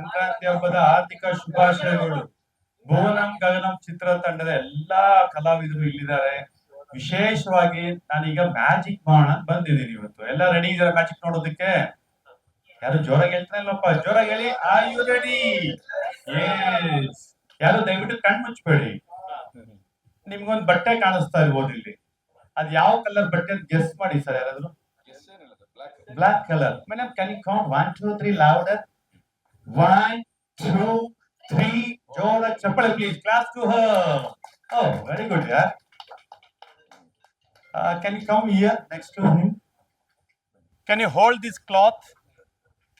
ಸಂಕ್ರಾಂತಿ ಹಬ್ಬದ ಹಾರ್ದಿಕ ಶುಭಾಶಯಗಳು. ಭುವನಂ ಗಗನಂ ಚಿತ್ರತಂಡದ ಎಲ್ಲಾ ಕಲಾವಿದರು ಇಲ್ಲಿದ್ದಾರೆ. ವಿಶೇಷವಾಗಿ ನಾನೀಗ ಮ್ಯಾಜಿಕ್ ಮಾಡೋಣ ಬಂದಿದ್ದೀನಿ ಇವತ್ತು. ಎಲ್ಲ ರೆಡಿ ಇದಾರೆ ಮ್ಯಾಜಿಕ್ ನೋಡೋದಕ್ಕೆ? ಯಾರು ಜೋರಾಗಿ ಹೇಳ್ತಾನೆ ಇಲ್ಲಪ್ಪ, ಜೋರಾಗಿ ಹೇಳಿ. Are you ready? ಯಾರು ದಯವಿಟ್ಟು ಕಣ್ ಮುಚ್ಚಬೇಡಿ. ನಿಮ್ಗೊಂದು ಬಟ್ಟೆ ಕಾಣಿಸ್ತಾ ಇರ್ಬೋದು ಇಲ್ಲಿ. ಅದ್ ಯಾವ ಕಲರ್ ಬಟ್ಟೆ ಅಂತ ಗೆಸ್ ಮಾಡಿ ಸರ್ ಯಾರಾದ್ರು. Black colour. Madam can you count 1 2 3 louder? 1 2 3 ಜೋರಾಗಿ ಚಪ್ಪಾಳೆ please. Claps to her. Oh very good ಯಾರ್. Can you come here next to him? Can you hold this cloth?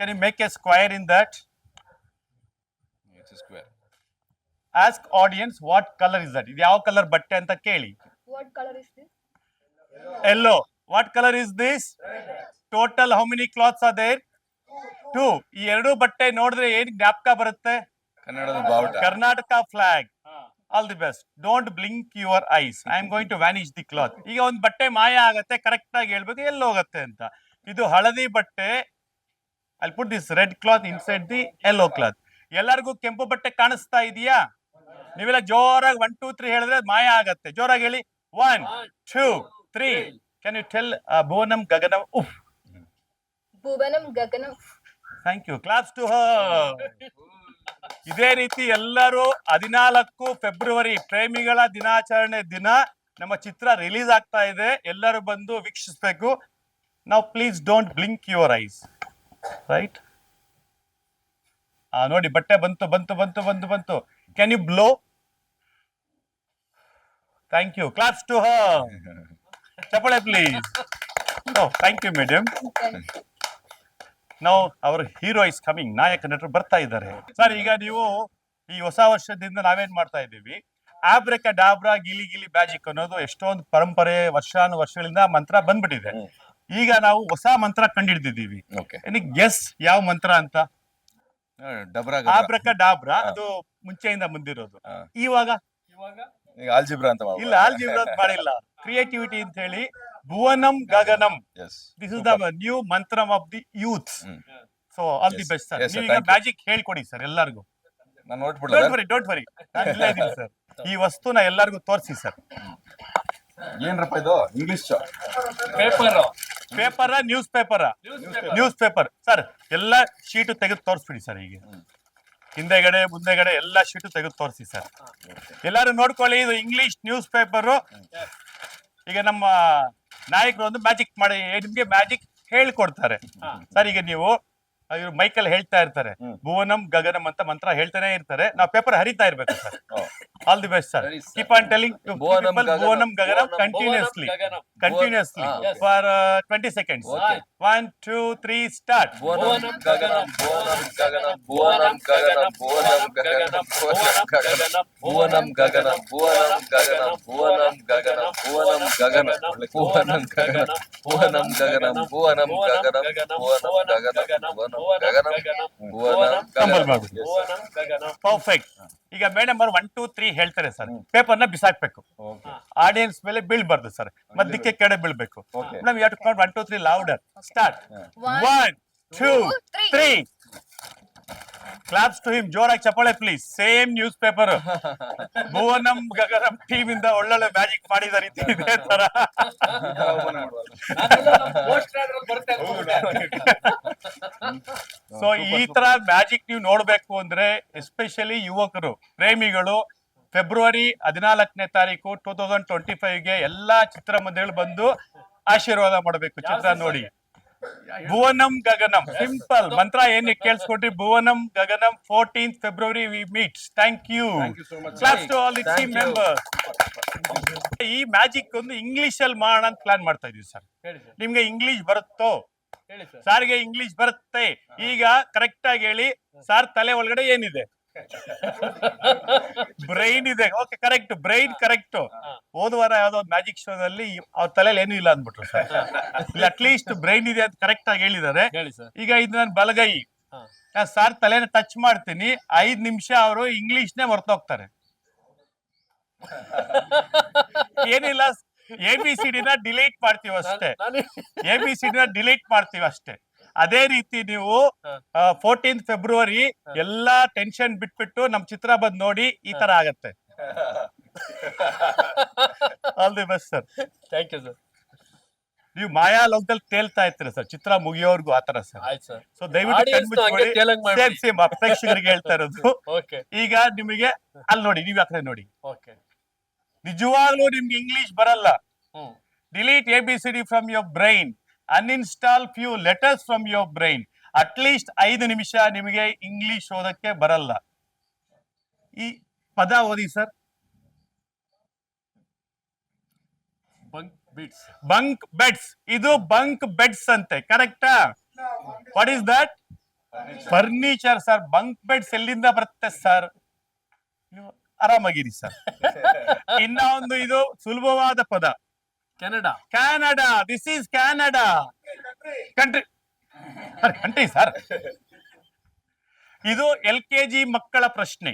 Can you make a square in that? It's a square. Ask audience what color is that? ಇದು ಯಾವ colour ಬಟ್ಟೆ ಅಂತ ಕೇಳಿ. What color is this? Yellow. What color is this? Total how many cloths are there? 2. ಈ ಎರಡು ಬಟ್ಟೆ ನೋಡಿದ್ರೆ ಏನ್ ಜ್ಞಾಪಕ ಬರುತ್ತೆ? ಕನ್ನಡದ ಬಾವುಟ. Karnataka flag. All the best. Don't blink your eyes. I am going to vanish the cloth. ಈಗ ಒಂದು ಬಟ್ಟೆ ಮಾಯ ಆಗತ್ತೆ, ಕರೆಕ್ಟ್ ಆಗಿ ಹೇಳ್ಬೇಕು ಎಲ್ಲಿ ಹೋಗುತ್ತೆ ಅಂತ. ಇದು ಹಳದಿ ಬಟ್ಟೆ. I'll put this red cloth inside the yellow cloth. ಎಲ್ಲರಿಗೂ ಕೆಂಪು ಬಟ್ಟೆ ಕಾಣಿಸ್ತಾ ಇದೆಯಾ? ನೀವೆಲ್ಲ ಜೋರಾಗಿ 1 2 3 ಹೇಳಿದ್ರೆ ಮಾಯ ಆಗತ್ತೆ. ಜೋರಾಗಿ ಹೇಳಿ. 1 2 3. Can you tell Bhuvanam Gaganam ಉಫ್? Bhuvanam Gaganam. Thank you. Claps to her. ಇದೇ ರೀತಿ ಎಲ್ಲರೂ 14 ಫೆಬ್ರವರಿ ಪ್ರೇಮಿಗಳ ದಿನಾಚರಣೆ ದಿನ ನಮ್ಮ ಚಿತ್ರ ರಿಲೀಸ್ ಆಗ್ತಾ ಇದೆ. ಎಲ್ಲರೂ ಬಂದು ವೀಕ್ಷಿಸಬೇಕು. ನಾವು please don't blink your eyes. Right? ನೋಡಿ ಬಟ್ಟೆ ಬಂತು ಬಂತು ಬಂತು ಬಂತು ಬಂತು. Can you blow? Thank you. Claps to her. ಚಪ್ಪಾಳೆ ಪ್ಲೀಸ್. Thank you madam. ನಾವು ಅವರ್ ಹೀರೋ ಇಸ್ ಕಮಿಂಗ್. ನಾಯಕ ನಟರು ಬರ್ತಾ ಇದ್ದಾರೆ ಸರ್. ಈಗ ನೀವು ಈ ಹೊಸ ವರ್ಷದಿಂದ ನಾವೇನ್ ಮಾಡ್ತಾ ಇದ್ದೀವಿ, ಆಬ್ರೆಕ ಡಾಬ್ರಾ ಗಿಲಿ ಗಿಲಿ ಮ್ಯಾಜಿಕ್ ಅನ್ನೋದು ಎಷ್ಟೊಂದು ಪರಂಪರೆ ವರ್ಷಾನುವರ್ಷಗಳಿಂದ ಮಂತ್ರ ಬಂದ್ಬಿಟ್ಟಿದೆ. ಈಗ ನಾವು ಹೊಸ ಮಂತ್ರ ಕಂಡಿಡ್ದಿದ್ದೀವಿ. ಗೆಸ್ ಯಾವ ಮಂತ್ರ ಅಂತ? ಆಬ್ರೆಕ ಡಾಬ್ರಾ ಅದು ಮುಂಚೆಯಿಂದ ಬಂದಿರೋದು. ಇವಾಗ ಆಲ್ಜಿಬ್ರಾ ಅಂತ ಇಲ್ಲ, ಆಲ್ಜಿಬ್ರಾ ಅಂತ ಮಾಡಿಲ್ಲ. ಕ್ರಿಯೇಟಿವಿಟಿ ಅಂತ ಹೇಳಿ ಭುವನಂ Gaganam. This is the new ಮಂತ್ರ of the youth. So all the best sir. ನೀವೀಗ ಮ್ಯಾಜಿಕ್ ಹೇಳ್ಕೊಡಿ ಸರ್ ಎಲ್ಲರಿಗೂ. ಡೋಂಟ್ ವರಿ ನಾನು ಇಲ್ಲೇ ಇದ್ದೀನಿ ಸರ್. ಈ ವಸ್ತುನ ಎಲ್ಲರಿಗೂ ತೋರಿಸಿ ಸರ್. ಏನ್ರಪ್ಪ ಇದು? English paper news paper news paper sir. ಎಲ್ಲ ಶೀಟು ತೆಗೆದು ತೋರಿಸ್ಬಿಡಿ ಸರ್. ಈಗ ಹಿಂದೆಗಡೆ ಮುಂದೆಗಡೆ ಎಲ್ಲ ಶೀಟು ತೆಗೆದು ತೋರಿಸಿ ಸರ್. ಎಲ್ಲರೂ ನೋಡ್ಕೊಳ್ಳಿ. ಇದು ಇಂಗ್ಲಿಷ್ ನ್ಯೂಸ್ ಪೇಪರು. ಈಗ ನಮ್ಮ ನಾಯಕರು ಒಂದು ಮ್ಯಾಜಿಕ್ ಮಾಡಿ ನಿಮ್ಗೆ ಮ್ಯಾಜಿಕ್ ಹೇಳ್ಕೊಡ್ತಾರೆ ಸರ್. ಈಗ ನೀವು ಇವ್ರು ಮೈಕಲ್ಲಿ ಹೇಳ್ತಾ ಇರ್ತಾರೆ ಭುವನಂ ಗಗನಂ ಅಂತ ಮಂತ್ರ ಹೇಳ್ತಾನೆ ಇರ್ತಾರೆ. ನಾವು ಪೇಪರ್ ಹರಿತಾ ಇರ್ಬೇಕು sir. All the best sir. Keep on telling Bhuvanam Gaganam continuously for 20 seconds. 1 2 3 start. Bhuvanam Gaganam Bhuvanam Gaganam Bhuvanam Gaganam Bhuvanam Gaganam Bhuvanam Gaganam Bhuvanam Gaganam Bhuvanam Gaganam Bhuvanam Gaganam Bhuvanam Gaganam Bhuvanam Gaganam Bhuvanam Gaganam Bhuvanam Gaganam perfect. ಈಗ ಮೇಡಮ್ ಅವರು 1 2 3 ಹೇಳ್ತಾರೆ ಸರ್. ಪೇಪರ್ ನ ಬಿಸಾಕ್ಬೇಕು. ಆಡಿಯನ್ಸ್ ಮೇಲೆ ಬೀಳ್ಬಾರ್ದು ಸರ್. ಮಧ್ಯಕ್ಕೆ ಕೆಡೆ ಬೀಳ್ಬೇಕು. Madam you have to count 1 2 3 louder. Start. 1 2 3. Claps to him. ಜೋರಾಗಿ ಚಪ್ಪಾಳೆ please. Same news paper. Bhuvanam Gaganam team ಇಂದ ಒಳ್ಳೊಳ್ಳೆ ಮ್ಯಾಜಿಕ್ ಮಾಡಿದ ರೀತಿ ಇದೇ ತರ. ಸೊ ಈ ತರ ಮ್ಯಾಜಿಕ್ ನೀವು ನೋಡ್ಬೇಕು ಅಂದ್ರೆ ಎಸ್ಪೆಷಲಿ ಯುವಕರು ಪ್ರೇಮಿಗಳು ಫೆಬ್ರವರಿ 14ನೇ ತಾರೀಕು 2025ಗೆ ಎಲ್ಲಾ ಚಿತ್ರಮಂದಿರಗಳು ಬಂದು ಆಶೀರ್ವಾದ ಮಾಡಬೇಕು ಚಿತ್ರ ನೋಡಿ. ಭುವನಂ ಗಗನಂ ಸಿಂಪಲ್ ಮಂತ್ರ ಏನ್ ಕೇಳಿಸ್ಕೊಟ್ರಿ. ಭುವನಂ Gaganam 14th February we meet. Thank you. Claps to all the team members. ಈ ಮ್ಯಾಜಿಕ್ ಒಂದು ಇಂಗ್ಲಿಷ್ ಅಲ್ಲಿ ಮಾಡೋಣ ಅಂತ ಪ್ಲಾನ್ ಮಾಡ್ತಾ ಇದೀವಿ ಸರ್. ನಿಮ್ಗೆ ಇಂಗ್ಲಿಷ್ ಬರುತ್ತೋ? ಸಾರ್ಗೆ ಇಂಗ್ಲಿಷ್ ಬರುತ್ತೆ. ಈಗ ಕರೆಕ್ಟ್ ಆಗಿ ಹೇಳಿ ಸಾರ್. ತಲೆ ಒಳಗಡೆ ಏನಿದೆ? ಬ್ರೈನ್ ಇದೆ. Okay correct. Brain correct. ಹೋದ ವಾರ ಯಾವ್ದೋ ಮ್ಯಾಜಿಕ್ ಶೋದಲ್ಲಿ ಅವ್ರ ತಲೆಯಲ್ಲಿ ಏನು ಇಲ್ಲ ಅಂದ್ಬಿಟ್ರು ಸರ್. ಇಲ್ಲ ಅಟ್ಲೀಸ್ಟ್ ಬ್ರೈನ್ ಇದೆ ಅಂತ ಕರೆಕ್ಟ್ ಆಗಿ ಹೇಳಿದ್ದಾರೆ. ಈಗ ಇದು ನನ್ನ ಬಲಗೈ. ಸಾರ್ ತಲೆನ ಟಚ್ ಮಾಡ್ತೀನಿ. 5 ನಿಮಿಷ ಅವರು ಇಂಗ್ಲಿಷ್ನೇ ಮರ್ತೋಗ್ತಾರೆ. ಏನಿಲ್ಲ, ABCD ನ ಡಿಲೀಟ್ ಮಾಡ್ತೀವಿ ಅಷ್ಟೇ. ABCD ನ ಡಿಲೀಟ್ ಮಾಡ್ತೀವಿ ಅಷ್ಟೇ. ಅದೇ ರೀತಿ ನೀವು 14th ಫೆಬ್ರವರಿ ಎಲ್ಲಾ ಟೆನ್ಷನ್ ಬಿಟ್ಬಿಟ್ಟು ನಮ್ ಚಿತ್ರ ಬಂದ್ ನೋಡಿ ಈ ತರ ಆಗತ್ತೆ. All the best sir. Thank you sir. ನೀವು ಮಾಯಾ ಲೋಕದಲ್ಲಿ ತೇಲ್ತಾ ಇರ್ತೀರ ಸರ್ ಚಿತ್ರ ಮುಗಿಯೋರ್ಗು ಆತರ ಸರ್. ಆಯ್ತು ಸರ್. ಸೊ ದಯವಿಟ್ಟು Audience ನು ಹಂಗೆ ತೇಲಂಗ್ ಮಾಡ್ಬಿಡಿ. ಸೇಮ್ ಪ್ರೇಕ್ಷಕರಿಗೆ ಹೇಳ್ತಾ ಇರೋದು. ಓಕೆ ಈಗ ನಿಮಗೆ ಅಲ್ಲಿ ನೋಡಿ, ನೀವ್ ಯಾಕಡೆ ನೋಡಿ, ಓಕೆ. ನಿಜವಾಗ್ಲೂ ನಿಮ್ಗೆ ಇಂಗ್ಲಿಷ್ ಬರಲ್ಲ, ಹ್ಮ್ delete ABCD from your brain, uninstall few letters from your brain. At least 5 ನಿಮಿಷ ನಿಮಗೆ ಇಂಗ್ಲಿಷ್ ಓದಕ್ಕೆ ಬರಲ್ಲ. ಈ ಪದ ಓದಿ sir. Bunk beats. Bunk beds, ಇದು ಬಂಕ್ ಬೆಡ್ಸ್ ಅಂತೆ, ಕರೆಕ್ಟಾ? What is that? Furniture sir. Bunk beds ಎಲ್ಲಿಂದ ಬರುತ್ತೆ ಸರ್? ನೀವು ಆರಾಮಾಗಿರಿ ಸರ್. ಇನ್ನ ಒಂದು ಇದು ಸುಲಭವಾದ ಪದ, Canada. Canada. This is Canada country. Country sir. ಇದು LKG ಮಕ್ಕಳ ಪ್ರಶ್ನೆ.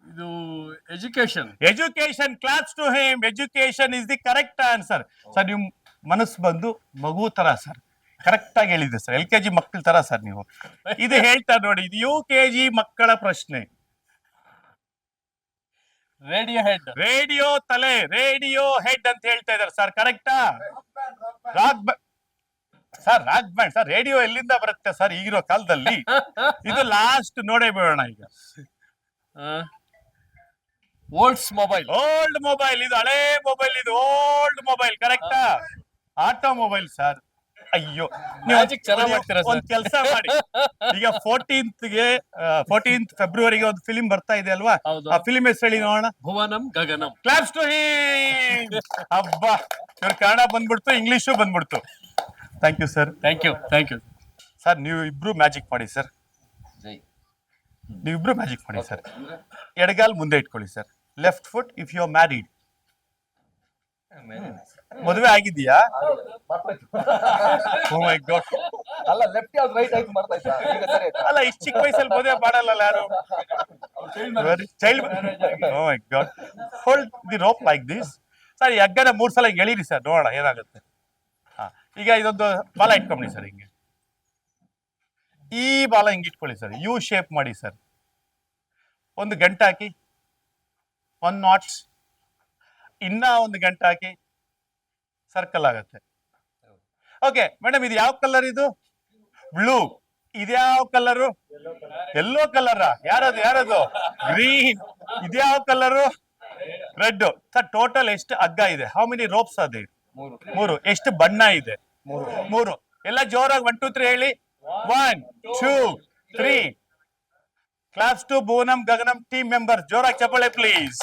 ಇದು education. Education. Claps to him. Education is the correct answer. Sir ನೀವು ಮನಸ್ಸು ಬಂದು ಮಗು ತರ ಸರ್, ಕರೆಕ್ಟ್ ಆಗಿ ಹೇಳಿದೆ ಸರ್. LKG ಮಕ್ಕಳ ತರ ಸರ್ ನೀವು. ಇದು ಹೇಳ್ತಾ ನೋಡಿ, ಇದು UKG ಮಕ್ಕಳ ಪ್ರಶ್ನೆ. Radio head. ರೇಡಿಯೋ ತಲೆ, ರೇಡಿಯೋ ಹೆಡ್ ಅಂತ ಹೇಳ್ತಾ ಇದಾರೆ ಸರ್, ಕರೆಕ್ಟಾ? Rock sir, rock band sir. Radio ಎಲ್ಲಿಂದ ಬರುತ್ತೆ ಸರ್ ಈಗಿರೋ ಕಾಲದಲ್ಲಿ? ಇದು ಲಾಸ್ಟ್ ನೋಡೇ ಬಿಡೋಣ ಈಗ. Volts mobile. Old mobile. ಇದು ಹಳೆ ಮೊಬೈಲ್, ಇದು ಓಲ್ಡ್ ಮೊಬೈಲ್, ಕರೆಕ್ಟಾ? Auto mobile sir. ಅಯ್ಯೋ, Magic ಚೆನ್ನಾಗ್ ಮಾಡ್ತೀರಾ ಸರ್. ಒಂದ್ ಕೆಲಸ ಮಾಡಿ, ಈಗ 14th ಫೆಬ್ರವರಿಗೆ ಒಂದು ಫಿಲಿಂ ಬರ್ತಾ ಇದೆ ಅಲ್ವಾ? ಹೌದು. ಆ ಫಿಲಿಂ ಹೆಸರು ಹೇಳಿ ನೋಡೋಣ. Bhuvanam Gaganam. Claps to him. ಅಬ್ಬಾ, ಇವ್ರ ಕನ್ನಡ ಬಂದ್ಬಿಡ್ತು, ಇಂಗ್ಲಿಷು ಬಂದ್ಬಿಡ್ತು. Thank you sir. Thank you, thank you sir. ನೀವು ಇಬ್ರು ಮ್ಯಾಜಿಕ್ ಮಾಡಿ ಸರ್. ಜೈ. ನೀವಿಬ್ರು ಮ್ಯಾಜಿಕ್ ಮಾಡಿ ಸರ್. ಎಡಗಾಲ್ ಮುಂದೆ ಇಟ್ಕೊಳ್ಳಿ sir. Left foot if you are married. ಮದುವೆ ಆಗಿದೆಯಾ? Oh my god. ಅಲ್ಲ, ಲೆಫ್ಟ್ ಯಾವ್ದು ರೈಟ್ ಆಯ್ತು ಮಾಡ್ತಾ ಇದ್ದ. ಈಗ ಸರಿ ಆಯ್ತಾ? ಅಲ್ಲ, ಇಷ್ಟು ಚಿಕ್ಕ ವಯಸ್ಸಲ್ಲಿ ಮದುವೆ ಮಾಡಲ್ಲ ಯಾರು? Child. Oh my god. Hold the rope like this. Sir, ಈ ಹಗ್ಗನ 3 ಸಲ ಹಿಂಗೆ ಎಳೀರಿ ಸರ್, ನೋಡೋಣ ಏನಾಗುತ್ತೆ. ಹಾ, ಈಗ ಇದೊಂದು ಬಾಲ ಇಟ್ಕೊಂಬಿಡಿ ಸರ್. ಹಿಂಗೆ ಈ ಬಾಲ ಹಿಂಗೆ ಇಟ್ಕೊಳ್ಳಿ ಸರ್. ಯು ಶೇಪ್ ಮಾಡಿ ಸರ್. ಒಂದು ಗಂಟೆ ಹಾಕಿ, 1 knots. ಇನ್ನ ಒಂದು ಗಂಟೆ ಹಾಕಿ, ಸರ್ಕಲ್ ಆಗತ್ತೆ. ಓಕೆ ಮೇಡಮ್, ಇದು ಯಾವ ಕಲರ್? ಇದು ಬ್ಲೂ. ಇದ್ಯಾವ ಕಲರು? Yellow colour. ಯಾರದು? ಗ್ರೀನ್. ಇದ್ಯಾವ ಕಲರು? ರೆಡ್. ಸರ್, ಟೋಟಲ್ ಎಷ್ಟು ಹಗ್ಗ ಇದೆ? ಹೌ ಮೆನಿ ರೋಪ್ಸ್ ಅದೇ? 3. ಎಷ್ಟು ಬಣ್ಣ ಇದೆ? 3. ಎಲ್ಲ ಜೋರಾಗಿ 1 2 3 ಹೇಳಿ. 1 2 3. Claps to Bhuvanam Gaganam team members. ಜೋರಾಗಿ ಚಪ್ಪಾಳೆ ಪ್ಲೀಸ್.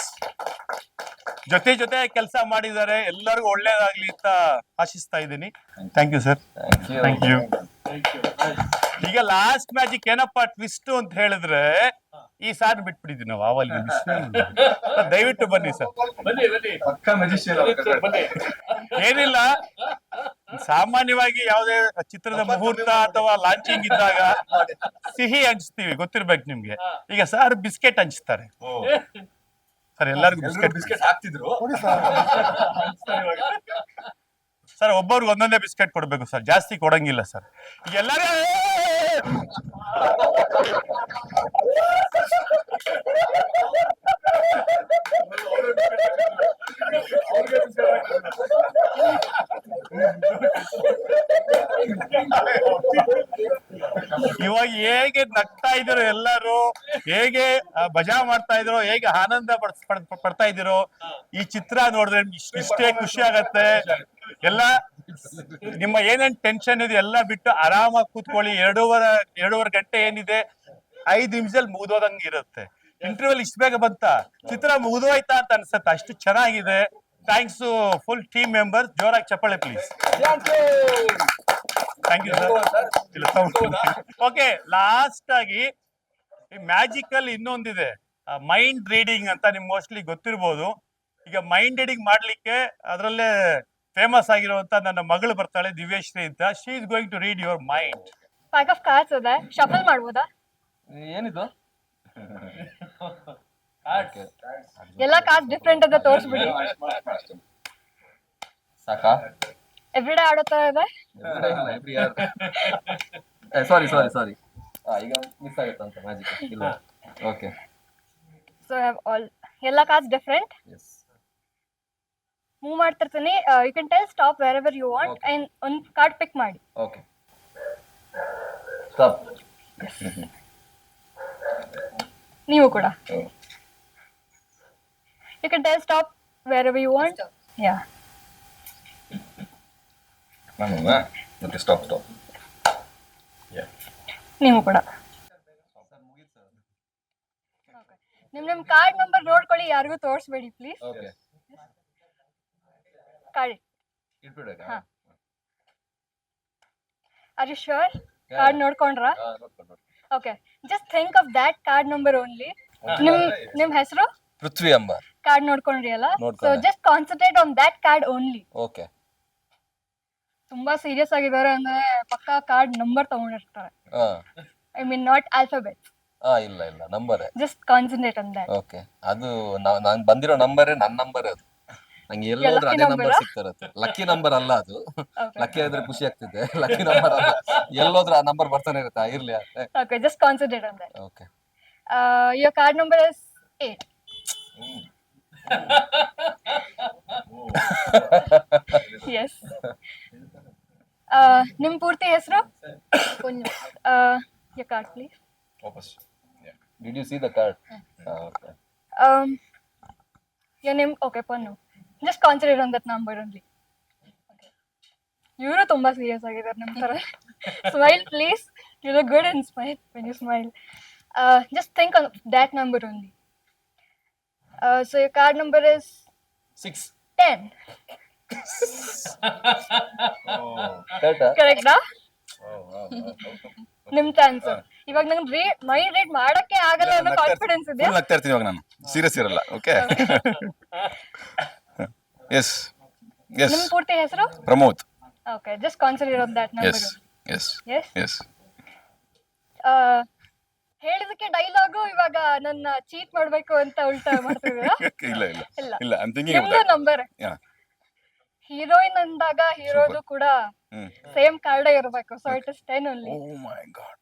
ಜೊತೆ ಕೆಲಸ ಮಾಡಿದ್ದಾರೆ. ಎಲ್ಲರಿಗೂ ಒಳ್ಳೇದಾಗ್ಲಿ ಅಂತ ಆಶಿಸ್ತಾ ಇದ್ದೀನಿ. Thank you sir. Thank you. ಈಗ ಲಾಸ್ಟ್ ಮ್ಯಾಜಿಕ್ ಏನಪ್ಪಾ ಟ್ವಿಸ್ಟ್ ಅಂತ ಹೇಳಿದ್ರೆ, ಈ ಸಾರ್ ಬಿಟ್ಬಿಟ್ಟಿದ್ವಿ ನಾವು ಆವಲ್ಲಿ. ದಯವಿಟ್ಟು ಬನ್ನಿ ಸರ್. ಪಕ್ಕಾ ಮೆಜಿಷಿಯನ್. ಏನಿಲ್ಲ, ಸಾಮಾನ್ಯವಾಗಿ ಯಾವುದೇ ಚಿತ್ರದ ಮುಹೂರ್ತ ಅಥವಾ ಲಾಂಚಿಂಗ್ ಇದ್ದಾಗ ಸಿಹಿ ಹಂಚ್ತೀವಿ, ಗೊತ್ತಿರ್ಬೇಕು ನಿಮ್ಗೆ. ಈಗ ಸರ್ ಬಿಸ್ಕೆಟ್ ಹಂಚ್ತಾರೆ ಸರ್. ಎಲ್ಲರಿಗೂ ಬಿಸ್ಕೆಟ್ ಹಾಕ್ತಿದ್ರು ಸರ್. ಒಬ್ಬರಿಗೆ ಒಂದೊಂದೇ ಬಿಸ್ಕೆಟ್ ಕೊಡ್ಬೇಕು ಸರ್, ಜಾಸ್ತಿ ಕೊಡಂಗಿಲ್ಲ ಸರ್. ಈಗ ಎಲ್ಲರೂ ಇವಾಗ ಹೇಗೆ ನಗ್ತಾ ಇದ್ರು ಎಲ್ಲರೂ, ಹೇಗೆ ಮಜಾ ಮಾಡ್ತಾ ಇದ್ರು, ಹೇಗೆ ಆನಂದ ಪಡ್ತಾ ಇದ್ರು, ಈ ಚಿತ್ರ ನೋಡಿದ್ರೆ ಇಷ್ಟೇ ಖುಷಿ ಆಗತ್ತೆ. ಎಲ್ಲ ನಿಮ್ಮ ಏನೇನ್ ಟೆನ್ಷನ್ ಇದೆ ಎಲ್ಲ ಬಿಟ್ಟು ಆರಾಮಾಗಿ ಕೂತ್ಕೊಳ್ಳಿ. 2.5 ಗಂಟೆ ಏನಿದೆ 5 ನಿಮಿಷದಲ್ಲಿ ಮುಗಿದೋದಂಗೆ ಇರುತ್ತೆ. ಇಂಟರ್ವ್ಯೂಲ್ ಇಷ್ಟು ಬೇಗ ಬಂತ, ಚಿತ್ರ ಮುಗಿದೋಯ್ತಾ ಅಂತ ಅನ್ಸತ್ತೆ, ಅಷ್ಟು ಚೆನ್ನಾಗಿದೆ. Thanks full team members. ಜೋರಾಗಿ ಚಪ್ಪಾಳೆ please. Thank you sir. Okay, last ಆಗಿ ಈ ಮ್ಯಾಜಿಕ್ ಅಲ್ಲಿ ಇನ್ನೊಂದಿದೆ, ಮೈಂಡ್ ರೀಡಿಂಗ್ ಅಂತ. ನಿಮ್ಗೆ ಮೋಸ್ಟ್ಲಿ ಗೊತ್ತಿರ್ಬೋದು. ಈಗ ಮೈಂಡ್ ರೀಡಿಂಗ್ ಮಾಡ್ಲಿಕ್ಕೆ ಅದರಲ್ಲೇ ಫೇಮಸ್ ಆಗಿರುವಂತ ನನ್ನ ಮಗಳು ಬರ್ತಾಳೆ, ದಿವ್ಯಶ್ರೀ ಅಂತ. She is going to read your mind. Pack of cards ಇದೆ, ಶಫಲ್ ಮಾಡ್ಬೋದಾ? ಏನಿದು? ಎಲ್ಲ ಕಾರ್ಡ್ಸ್ ಡಿಫ್ರೆಂಟ್ ಅಂತ ತೋರಿಸ್ಬಿಡಿ. ಸಾಕಾ? ಎವ್ರಿಡೇ ಆಡೋ ತರ ಇದೆ. ಸಾರಿ ಈಗ ಮಿಸ್ ಆಗುತ್ತೆ ಅಂತ ಮ್ಯಾಜಿಕ್ ಇಲ್ಲ. ಓಕೆ ಸೊ ಆಲ್ ಎಲ್ಲ ಕಾರ್ಡ್ಸ್ ಡಿಫ್ರೆಂಟ್. ಎಸ್ ಮೂವ್ ಮಾಡ್ತಿರ್ತೀನಿ. You can tell stop wherever you want Okay. And ಒಂದು ಕಾರ್ಡ್ ಪಿಕ್ ಮಾಡಿ. Okay stop. ನೀವು ಕೂಡ you can tell stop wherever you want. ಯಾ ನಾನು ಓಕೆ ಸ್ಟಾಪ್ ನೀವು ಕೂಡ. ನಿಮ್ ಕಾರ್ಡ್ ನಂಬರ್ ನೋಡ್ಕೊಳ್ಳಿ, ಯಾರಿಗೂ ತೋರಿಸ್ಬೇಡಿ ಪ್ಲೀಸ್. ಓಕೆ ಕಾರ್ಡ್ ಇಟ್ಬಿಡಕ. ಹಾ. Are you sure? ಕಾರ್ಡ್ ನೋಡ್ಕೊಂಡ್ರಾ? Okay, just think of that card number only. ನಿಮ್ ಹೆಸರು? ಪೃಥ್ವಿ ಅಂಬ. ಕಾರ್ಡ್ ನೋಡ್ಕೊಂಡ್ರಿ ಅಲ್ಲ, ಸೊ ನೋಡ್ಕೊಂಡೆ. Just concentrate on that card only. Okay ತುಂಬಾ ಸೀರಿಯಸ್ ಆಗಿದ್ದಾರೆ ಅಂದ್ರೆ ಪಕ್ಕಾ ಕಾರ್ಡ್ ನಂಬರ್ ತಗೊಂಡಿರ್ತಾರೆ. ಹಾ ಐ ಮೀನ್ ನಾಟ್ ಆಲ್ಫಾಬೆಟ್. ಇಲ್ಲ number. Just concentrate on that. Okay ಅದು ನಾನು ಬಂದಿರೋ ನಂಬರೇ ನನ್ನ ನಂಬರೇ ಅದು. ನಂಗೆ ಎಲ್ಲ ಹೋದ್ರೆ Lucky ಅದೇ number ನಂಬರ್ ಆ? ಸಿಗ್ತಾ ಇರುತ್ತೆ. ಲಕ್ಕಿ ನಂಬರ್ ಅಲ್ಲ ಅದು. Okay. ಲಕ್ಕಿ ಆದ್ರೆ ಖುಷಿ ಆಗ್ತಿದೆ. ಲಕ್ಕಿ ನಂಬರ್ ಅಲ್ಲ, ಎಲ್ಲೋದ್ರೆ ಆ ನಂಬರ್ ಬರ್ತಾನೆ ಇರುತ್ತೆ. ಇರ್ಲಿ. Okay, just concentrate on that. Okay Your card number is 8. Yes. ನಿಮ್ ಪೂರ್ತಿ ಹೆಸರು? Your card, please. ವಾಪಸ್. Did U C the card? Okay Your name? Okay, Pannu. Just concentrate on that number only. ಇವರು ತುಂಬಾ serious ಆಗಿದ್ದಾರೆ ನಮ್ಮ ತರ. Smile, please. You look good and smile when you smile. Just think on that number only. So your card number is 6. 10. ಕರೆಕ್ಟಾ? Correct ನಾ? ನಿಮ್ chance. ಇವಾಗ ನಂಗೆ ಮೈಂಡ್ ರೀಡ್ ಮಾಡಕ್ಕೆ ಆಗಲ್ಲ ಅನ್ನೋ ಕಾನ್ಫಿಡೆನ್ಸ್ ಇದೆ. ಆಗ್ತಾ ಇರ್ತೀನಿ ಇವಾಗ, ನಾನು ಸೀರಿಯಸ್ ಇರಲ್ಲ. ಓಕೆ ಎಸ್ ಎಸ್ ನಿಮ್ ಪೂರ್ತಿ ಹೆಸರು? Pramod. Okay, just concentrate on that number. Yes yes Yes. Yes ಹೇಳಿದಕ್ಕೆ ಡೈಲಾಗು ಇವಾಗ ನನ್ನ ಚೀಟ್ ಮಾಡ್ಬೇಕು ಅಂತ ಉಲ್ಟಾ ಮಾಡ್ತಿದ್ದೀರಾ? ಇಲ್ಲ ಇಲ್ಲ ಇಲ್ಲ. ಇಲ್ಲ ಐ ಆಮ್ ಥಿಂಕಿಂಗ್ ನಿಮ್ದು ನಂಬರ್. ಯಾ ಹೀರೋಯಿನ್ ಅಂದಾಗ ಹೀರೋದು ಕೂಡ ಹ್ಮ್ ಸೇಮ್ ಕಾರ್ಡೇ ಇರಬೇಕು. So it is 10 only. Oh my god,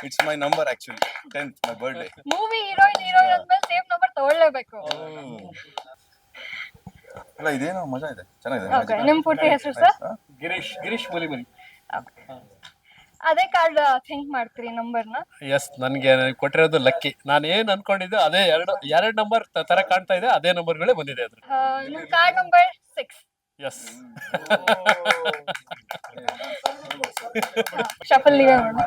it's my number actually 10th my birthday. Movie heroine ಅಂದ್ಮೇಲೆ ಸೇಮ್ ನಂಬರ್ ತಗೊಳ್ಳೇಬೇಕು. ಅಲ್ಲ ಇದೇನೋ ಮಜಾ ಇದೆ, ಚೆನ್ನಾಗಿದೆ. ಓಕೆ, ನಿಮ್ ಪೂರ್ತಿ ಹೆಸರು ಸರ್? ಗಿರೀಶ್ ಮುಲಿಮನಿ. ಅದೇ ಕಾರ್ಡ್ ಥಿಂಕ್ ಮಾಡ್ತೀರಿ ನಂಬರ್ನ? ಎಸ್, ನನಗೆ ಕೊಟ್ಟಿರೋದು ಲಕ್ಕಿ. ನಾನು ಏನ್ ಅನ್ಕೊಂಡಿದ್ದೆ ಅದೇ ಎರಡು ನಂಬರ್ ತರ ಕಾಣ್ತಾ ಇದೆ, ಅದೇ ನಂಬರ್ಗಳೇ ಬಂದಿದೆ ಅದ್ರ. ನಿಮ್ ಕಾರ್ಡ್ ನಂಬರ್ 6. ಎಸ್. ಶಫಲ್ ನೀವೇ ಮಾಡೋಣ.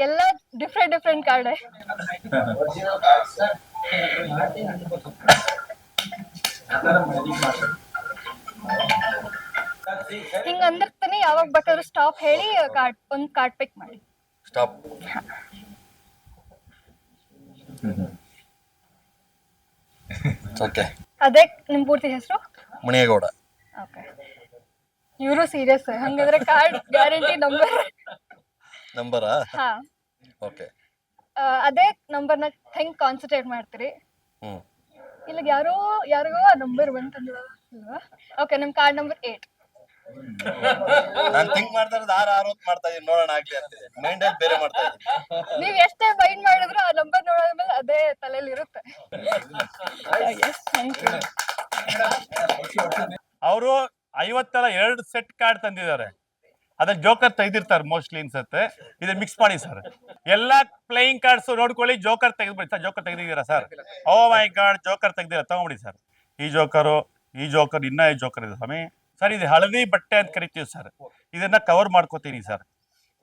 ಎಲ್ಲ ಡಿಫ್ರೆಂಟ್ ಕಾರ್ಡ್. ಹಿಂಗ ಅಂದಿರ್ತೀನಿ, ಯಾವಾಗ ಬೇಕಾದ್ರೂ ಸ್ಟಾಪ್ ಹೇಳಿ ಒಂದ್ ಕಾರ್ಡ್ ಪಿಕ್ ಮಾಡಿ. ಸ್ಟಾಪ್. ಓಕೆ ಅದೇ ನಿಮ್ ಪೂರ್ತಿ ಹೆಸರು? ಮುನಿಯೇಗೌಡ. ಓಕೆ, ಇವರು ಸೀರಿಯಸ್. ಹಂಗಂದ್ರೆ ಕಾರ್ಡ್ ಗ್ಯಾರಂಟಿ ನಂಬರ್. ನಂಬರಾ? ಹಾ, ಓಕೆ ಅದೇ ನಂಬರ್ನ ಹೆಂಗ್ ಕಾನ್ಸಂಟ್ರೇಟ್ ಮಾಡ್ತೀರಿ? ಹ್ಮ್ ಇಲ್ಲ ಯಾರಿಗೋ ಆ ನಂಬರ್ ಬಂತಂದ್ರ. ಓಕೆ, ನಿಮ್ ಕಾರ್ಡ್ ನಂಬರ್ 8. ನಾನು ಥಿಂಕ್ ಮಾಡ್ತಾ ಇರೋದು 6 ಮಾಡ್ತಾ ಇದೀನಿ, ನೋಡೋಣ ಆಗ್ಲಿ ಅಂತಿದೆ. ಮೈಂಡ್ ಅಲ್ಲಿ ಬೇರೆ ಮಾಡ್ತಾ ಇದೀನಿ. ನೀವ್ ಎಷ್ಟೇ ಮೈಂಡ್ ಮಾಡಿದ್ರು ಆ ನಂಬರ್ ನೋಡೋದ್ಮೇಲೆ ಅದೇ ತಲೆಯಲ್ಲಿ ಇರುತ್ತೆ. ಅವರು 52 ಸೆಟ್ ಕಾರ್ಡ್ ತಂದಿದ್ದಾರೆ. ಅದ್ರ ಜೋಕರ್ ತೆಗ್ದಿರ್ತಾರೆ ಮೋಸ್ಟ್ಲಿ ಅನ್ಸುತ್ತೆ. ಇದು ಮಿಕ್ಸ್ ಮಾಡಿ ಸರ್. ಎಲ್ಲಾ ಪ್ಲೇಯಿಂಗ್ ಕಾರ್ಡ್ಸ್ ನೋಡ್ಕೊಳ್ಳಿ. ಜೋಕರ್ ತೆಗೆದ್ಬಿಡಿ ಸರ್. ಜೋಕರ್ ತೆಗ್ದಿದ್ದೀರಾ sir? Oh my god, joker ತೆಗ್ದಿರ, ತಗೊಂಬಿಡಿ ಸರ್. ಈ ಜೋಕರ್, ಇನ್ನ ಈ ಜೋಕರ್ ಇದೆ ಸ್ವಾಮಿ ಸರ್. ಇದು ಹಳದಿ ಬಟ್ಟೆ ಅಂತ ಕರಿತೀವಿ ಸರ್. ಇದನ್ನ ಕವರ್ ಮಾಡ್ಕೋತೀನಿ ಸರ್.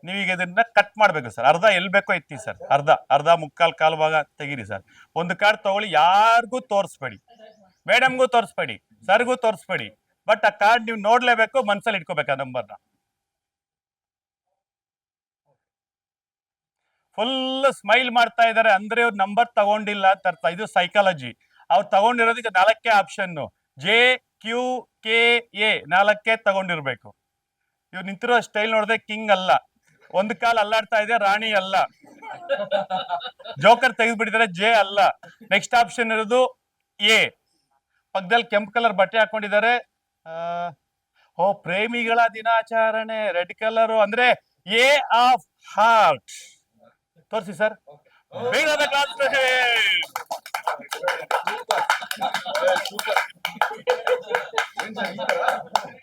ನೀವೀಗ ಇದನ್ನ ಕಟ್ ಮಾಡ್ಬೇಕು ಸರ್. ಅರ್ಧ ಎಲ್ಲಿ ಬೇಕೋ ಎತ್ತಿ ಸರ್. ಅರ್ಧ ಕಾಲ್ ಭಾಗ ತೆಗೀರಿ ಸರ್. ಒಂದು ಕಾರ್ಡ್ ತಗೊಳ್ಳಿ, ಯಾರಿಗೂ ತೋರಿಸ್ಬೇಡಿ, ಮೇಡಮ್ಗೂ ತೋರಿಸ್ಬೇಡಿ, ಸರ್ಗೂ ತೋರಿಸ್ಬೇಡಿ. ಬಟ್ ಆ ಕಾರ್ಡ್ ನೀವು ನೋಡ್ಲೇಬೇಕು, ಮನ್ಸಲ್ಲಿ ಇಟ್ಕೋಬೇಕು ಆ ನಂಬರ್ನ. ಫುಲ್ ಸ್ಮೈಲ್ ಮಾಡ್ತಾ ಇದಾರೆ ಅಂದ್ರೆ ಅವ್ರು ನಂಬರ್ ತಗೊಂಡಿಲ್ಲ ಅಂತ ಅರ್ಥ. ಇದು ಸೈಕಾಲಜಿ. ಅವ್ರು ತಗೊಂಡಿರೋದಕ್ಕೆ 4 ಆಪ್ಷನ್, JQKA 4 ತಗೊಂಡಿರ್ಬೇಕು. ಇವ್ರು ನಿಂತಿರೋ ಸ್ಟೈಲ್ ನೋಡಿದ್ರೆ ಕಿಂಗ್ ಅಲ್ಲ. ಒಂದು ಕಾಲ್ ಅಲ್ಲಾಡ್ತಾ ಇದೆ, ರಾಣಿ ಅಲ್ಲ. ಜೋಕರ್ ತೆಗೆದ್ಬಿಟ್ಟಿದ್ದಾರೆ, ಜೆ ಅಲ್ಲ. ನೆಕ್ಸ್ಟ್ ಆಪ್ಷನ್ ಇರೋದು ಎ. ಪಕ್ಕದಲ್ಲಿ ಕೆಂಪು ಕಲರ್ ಬಟ್ಟೆ ಹಾಕೊಂಡಿದ್ದಾರೆ. ಓ, ಪ್ರೇಮಿಗಳ ದಿನಾಚರಣೆ, ರೆಡ್ ಕಲರ್ ಅಂದ್ರೆ ಎ ಆಫ್ ಹಾರ್ಟ್. ತೋರಿಸಿ ಸರ್.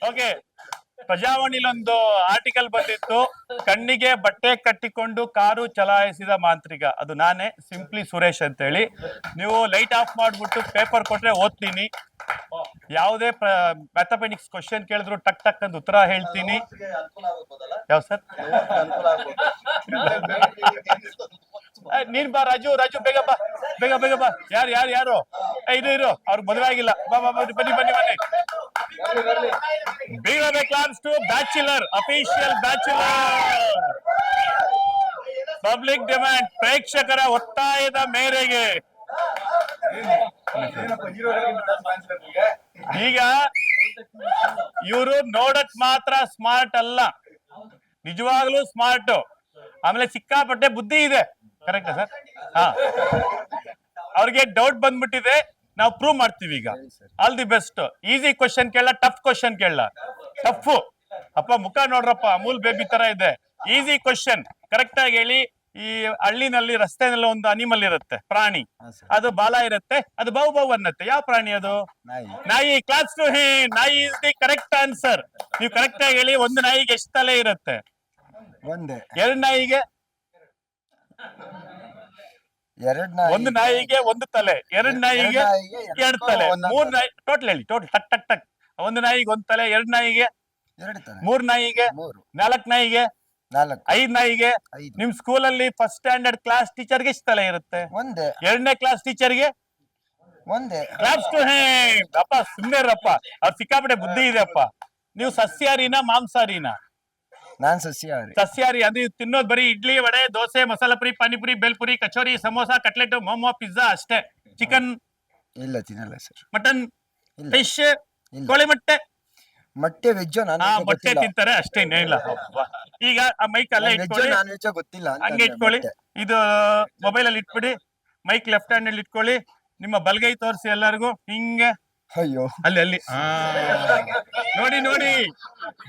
ಓಕೆ, ಪ್ರಜಾವಾಣಿಲೊಂದು ಆರ್ಟಿಕಲ್ ಬಂದಿತ್ತು, ಕಣ್ಣಿಗೆ ಬಟ್ಟೆ ಕಟ್ಟಿಕೊಂಡು ಕಾರು ಚಲಾಯಿಸಿದ ಮಾಂತ್ರಿಕ. ಅದು ನಾನೇ, ಸಿಂಪ್ಲಿ ಸುರೇಶ್ ಅಂತ ಹೇಳಿ. ನೀವು ಲೈಟ್ ಆಫ್ ಮಾಡ್ಬಿಟ್ಟು ಪೇಪರ್ ಕೊಟ್ರೆ ಓದ್ತೀನಿ. ಯಾವುದೇ ಮ್ಯಾಥಮೆಟಿಕ್ಸ್ ಕ್ವಶನ್ ಕೇಳಿದ್ರು ಟಕ್ ಟಕ್ ಅಂತ ಉತ್ತರ ಹೇಳ್ತೀನಿ. ಯಾವ ಸರ್? ನೀನ್ ಬಾ ರಾಜು, ರಾಜು ಬೇಗ ಬಾ, ಬೇಗ ಬೇಗ ಬಾ. ಯಾರು ಇರು, ಅವ್ರಿಗೆ ಮದುವೆ ಆಗಿಲ್ಲ. ಬಾ ಬಾ ಬನ್ನಿ ಬನ್ನಿ ಬನ್ನಿ. Big applause to Bachelor, official Bachelor. Public demand, ಪ್ರೇಕ್ಷಕರ ಒತ್ತಾಯದ ಮೇರೆಗೆ ಈಗ ಇವರು ನೋಡಕ್ ಮಾತ್ರ ಸ್ಮಾರ್ಟ್ ಅಲ್ಲ, ನಿಜವಾಗ್ಲೂ ಸ್ಮಾರ್ಟ್. ಆಮೇಲೆ ಸಿಕ್ಕಾಪಟ್ಟೆ ಬುದ್ಧಿ ಇದೆ. ಕರೆಕ್ಟಾ ಸರ್? ಹಾ, ಅವ್ರಿಗೆ ಡೌಟ್ ಬಂದ್ಬಿಟ್ಟಿದೆ, ನಾವು ಪ್ರೂವ್ ಮಾಡ್ತೀವಿ ಈಗ. All the best. Easy question ಕೇಳ, ಟಫ್ ಕ್ವಶನ್ ಕೇಳ? ಟಫ್. ಅಪ್ಪ ಮುಖ ನೋಡ್ರಪ್ಪ, ಅಮೂಲ್ ಬೇಬಿ ತರ ಇದೆ. ಈಸಿ ಕ್ವಶನ್ ಕರೆಕ್ಟ್ ಆಗಿ ಹೇಳಿ. ಈ ಹಳ್ಳಿನಲ್ಲಿ ರಸ್ತೆನಲ್ಲಿ ಒಂದು ಅನಿಮಲ್ ಇರುತ್ತೆ, ಪ್ರಾಣಿ. ಅದು ಬಾಲ ಇರುತ್ತೆ, ಅದು ಬೌ ಬೌ ಅನ್ನತ್ತೆ. ಯಾವ ಪ್ರಾಣಿ ಅದು? ನಾಯಿ. ಕ್ಲಾಸ್ ಟು ಹೇ, ನಾಯಿ ಇಸ್ ದಿ ಕರೆಕ್ಟ್ ಆನ್ಸರ್. ನೀವು ಕರೆಕ್ಟ್ ಆಗಿ ಹೇಳಿ. ಒಂದು ನಾಯಿಗೆ ಎಷ್ಟು ತಲೆ ಇರುತ್ತೆ? ಎರಡು ನಾಯಿಗೆ? ಒಂದು ನಾಯಿಗೆ ಒಂದು ತಲೆ, ಎರಡು ನಾಯಿಗೆ ಎರಡು ತಲೆ, ಮೂರ್ ನಾಯಿ ಟೋಟಲ್ ಹೇಳಿ. ಟೋಟಲ್ ಟಕ್ ಟಕ್ ಟಕ್. ಒಂದು ನಾಯಿಗೆ ಒಂದು ತಲೆ, ಎರಡು ನಾಯಿಗೆ, ಮೂರ್ ನಾಯಿಗೆ, ನಾಲ್ಕು ನಾಯಿಗೆ, ಐದ್ ನಾಯಿಗೆ. ನಿಮ್ ಸ್ಕೂಲಲ್ಲಿ ಫಸ್ಟ್ ಸ್ಟ್ಯಾಂಡರ್ಡ್ ಕ್ಲಾಸ್ ಟೀಚರ್ಗೆ ಎಷ್ಟು ತಲೆ ಇರುತ್ತೆ? ಎರಡನೇ ಕ್ಲಾಸ್ ಟೀಚರ್ಗೆ ಕ್ಲಾಸ್ ಟು ಹೇ. ಅಪ್ಪ ಸುಮ್ಮನೆ ಇರಪ್ಪ, ಅವ್ರು ಸಿಕ್ಕಾಪಟ್ಟೆ ಬುದ್ಧಿ ಇದೆ ಅಪ್ಪ. ನೀವು ಸಸ್ಯಾಹಾರಿನ ಮಾಂಸಾಹಾರಿನ? ನಾನ್ ಸಸ್ಯಾಹಾರಿ. ಸಸ್ಯಾಹಾರಿ ಅಂದ್ರೆ ತಿನ್ನೋದು ಬರೀ ಇಡ್ಲಿ, ವಡೆ, ದೋಸೆ, ಮಸಾಲಾ ಪುರಿ, ಪಾನಿಪುರಿ, ಬೇಲ್ಪುರಿ, ಕಚೋರಿ, ಸಮೋಸ, ಕಟ್ಲೆಟ್, ಮೋಮೋ, ಪಿಜ್ಜಾ ಅಷ್ಟೇ. ಚಿಕನ್ ಇಲ್ಲ, ತಿನ್ನಲ್ಲ ಸರ್. ಮಟನ್, ಫಿಶ್, ಕೋಳಿ ಮೊಟ್ಟೆ? ಮೊಟ್ಟೆ ವೆಜ್ ಮೊಟ್ಟೆ ತಿಂತಾರೆ ಅಷ್ಟೇ, ಇಲ್ಲ. ಈಗ ಆ ಮೈಕ್ ಅಲ್ಲೇ ಇಟ್ಕೊಳ್ಳಿ, ನಾನ್ ವೆಜ್ ಗೊತ್ತಿಲ್ಲ. ಹಂಗೆ ಇಟ್ಕೊಳ್ಳಿ. ಇದು ಮೊಬೈಲ್ ಅಲ್ಲಿ ಇಟ್ಬಿಡಿ. ಮೈಕ್ ಲೆಫ್ಟ್ ಹ್ಯಾಂಡ್ ಅಲ್ಲಿ ಇಟ್ಕೊಳ್ಳಿ. ನಿಮ್ಮ ಬಲಗೈ ತೋರಿಸಿ ಎಲ್ಲರಿಗೂ ಹಿಂಗೆ. ಅಯ್ಯೋ, ಅಲ್ಲಿ ನೋಡಿ ನೋಡಿ,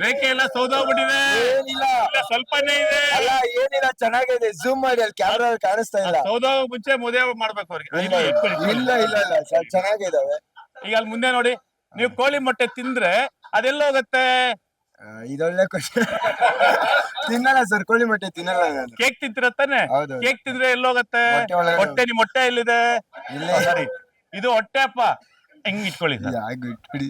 ರೇಖೆ ಎಲ್ಲ ಸೌದೋಗ್ಬಿಟ್ಟಿದೆ. ಏನಿಲ್ಲ, ಸ್ವಲ್ಪನೇ ಇದೆ. ಅಲ್ಲ ಏನಿಲ್ಲ, ಚೆನ್ನಾಗಿದೆ. ಝೂಮ್ ಮಾಡಿ, ಅಲ್ಲಿ ಕ್ಯಾಮ್ರಾ ಕಾಣಿಸ್ತಾ ಇಲ್ಲ. ಸೌದೋಗ ಮುಂಚೆ ಮದುವೆ ಮಾಡ್ಬೇಕು ಅವ್ರಿಗೆ. ಇಲ್ಲ ಇಲ್ಲ ಇಲ್ಲ ಸರ್, ಚೆನ್ನಾಗಿದಾವೆ. ಈಗ ಅಲ್ಲಿ ಮುಂದೆ ನೋಡಿ, ನೀವು ಕೋಳಿ ಮೊಟ್ಟೆ ತಿಂದ್ರೆ ಅದೆಲ್ಲ ಹೋಗುತ್ತೆ? ಇದೊಳ್ಳೆ ಕ್ವಶನ್. ತಿನ್ನಲ್ಲ ಸರ್, ಕೋಳಿ ಮೊಟ್ಟೆ ತಿನ್ನಲ್ಲ ನಾನು. ಕೇಕ್ ತಿಂತಿರತ್ತಾನೆ? ಹೌದು. ಕೇಕ್ ತಿಂದ್ರೆ ಎಲ್ಲೋಗತ್ತೆ? ಹೊಟ್ಟೆ ಒಳಗಡೆ. ಹೊಟ್ಟೆ, ನಿಮ್ ಹೊಟ್ಟೆ ಎಲ್ಲಿದೆ? ಇಲ್ಲ. ಸರಿ, ಇದು ಹೊಟ್ಟೆ ಅಪ್ಪ. ಹೆಂಗ್ ಇಟ್ಕೊಳ್ಳಿ ಸರ್. ಇಟ್ಬಿಡಿ.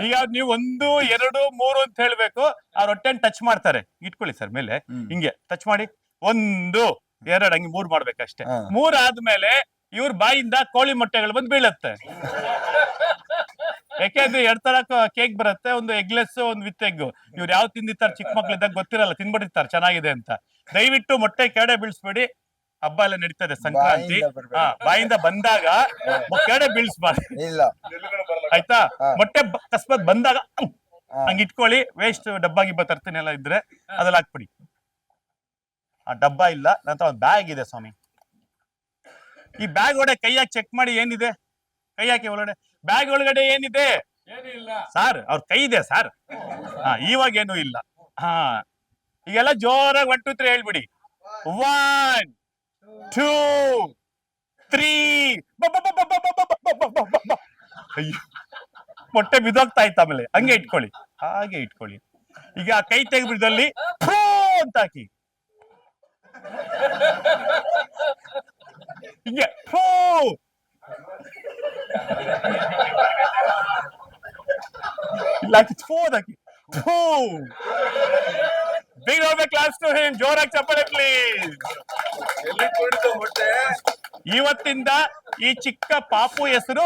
ಈಗ ನೀವು 1, 2, 3 ಅಂತ ಹೇಳ್ಬೇಕು. ಅವ್ರ ಹೊಟ್ಟೆನ್ ಟಚ್ ಮಾಡ್ತಾರೆ. ಇಟ್ಕೊಳ್ಳಿ ಸರ್ ಮೇಲೆ, ಹಿಂಗೆ ಟಚ್ ಮಾಡಿ. 1, 2 ಹಂಗೆ 3 ಮಾಡ್ಬೇಕಷ್ಟೇ. 3 ಆದ್ಮೇಲೆ ಇವ್ರ ಬಾಯಿಂದ ಕೋಳಿ ಮೊಟ್ಟೆಗಳು ಬಂದು ಬೀಳತ್ತೆ. ಯಾಕೆಂದ್ರೆ 2 ತರ ಕೇಕ್ ಬರುತ್ತೆ, ಒಂದು ಎಗ್ಲೆಸ್, ಒಂದು ವಿತ್ ಎಗ್. ಇವ್ರು ಯಾವ ತಿಂದಿರ್ತಾರೆ ಚಿಕ್ಕ ಮಕ್ಳಿದ್ದಾಗ ಗೊತ್ತಿರಲ್ಲ, ತಿನ್ಬಿಟ್ಟಿರ್ತಾರೆ ಚೆನ್ನಾಗಿದೆ ಅಂತ. ದಯವಿಟ್ಟು ಮೊಟ್ಟೆ ಕೆಡೆ ಬೀಳ್ಸ್ಬೇಡಿ. ಹಬ್ಬ ಎಲ್ಲ ನಡೀತದೆ, ಸಂಕ್ರಾಂತಿ. ಬಾಯಿಂದ ಬಂದಾಗ ಕೆಡೆ ಬೀಳ್ಸ್ಬಾರ್ದು. ಇಲ್ಲ, ಆಯ್ತಾ? ಮೊಟ್ಟೆ ಅಕಸ್ಮಾತ್ ಬಂದಾಗ ಹಂಗ ಇಟ್ಕೊಳ್ಳಿ. ವೇಸ್ಟ್ ಡಬ್ಬ ಗಿಬ್ಬ ತರ್ತೀನಿ ಎಲ್ಲ ಇದ್ರೆ ಅದ್ರಲ್ಲಿ ಹಾಕ್ಬಿಡಿ. ಆ ಡಬ್ಬ ಇಲ್ಲ, ನಂತರ ಒಂದು ಬ್ಯಾಗ್ ಇದೆ ಸ್ವಾಮಿ. ಈ ಬ್ಯಾಗ್ ಒಳಗಡೆ ಕೈ ಹಾಕಿ ಚೆಕ್ ಮಾಡಿ ಏನಿದೆ. ಕೈ ಹಾಕಿ ಒಳಗಡೆ. ಬ್ಯಾಗ್ ಒಳಗಡೆ ಏನಿದೆ ಸಾರ್? ಅವ್ರ ಕೈ ಇದೆ ಸರ್. ಇವಾಗ ಏನು ಇಲ್ಲ. ಈಗೆಲ್ಲ ಜೋರಾಗಿ 1, 2, 3 ಹೇಳ್ಬಿಡಿ. 1, 2, 3. ಅಯ್ಯೋ, ಮೊಟ್ಟೆ ಬಿದ್ದೋಗ್ತಾ ಇತ್ತು. ಆಮೇಲೆ ಹಂಗೆ ಇಟ್ಕೊಳ್ಳಿ, ಹಾಗೆ ಇಟ್ಕೊಳ್ಳಿ. ಈಗ ಆ ಕೈ ತೆಗೆದ್ಬಿಡ್ದಲ್ಲಿ ಅಂತ ಹಾಕಿ, ಹಿಂಗೆ ಇಲ್ಲ ಹಾಕಿ, ಹಾಕಿ. Big round of applause to him. ಜೋರಾಗಿ ಚಪ್ಪಾಳೆ ಪ್ಲೀಸ್. ಇವತ್ತಿಂದ ಈ ಚಿಕ್ಕ ಪಾಪು ಹೆಸರು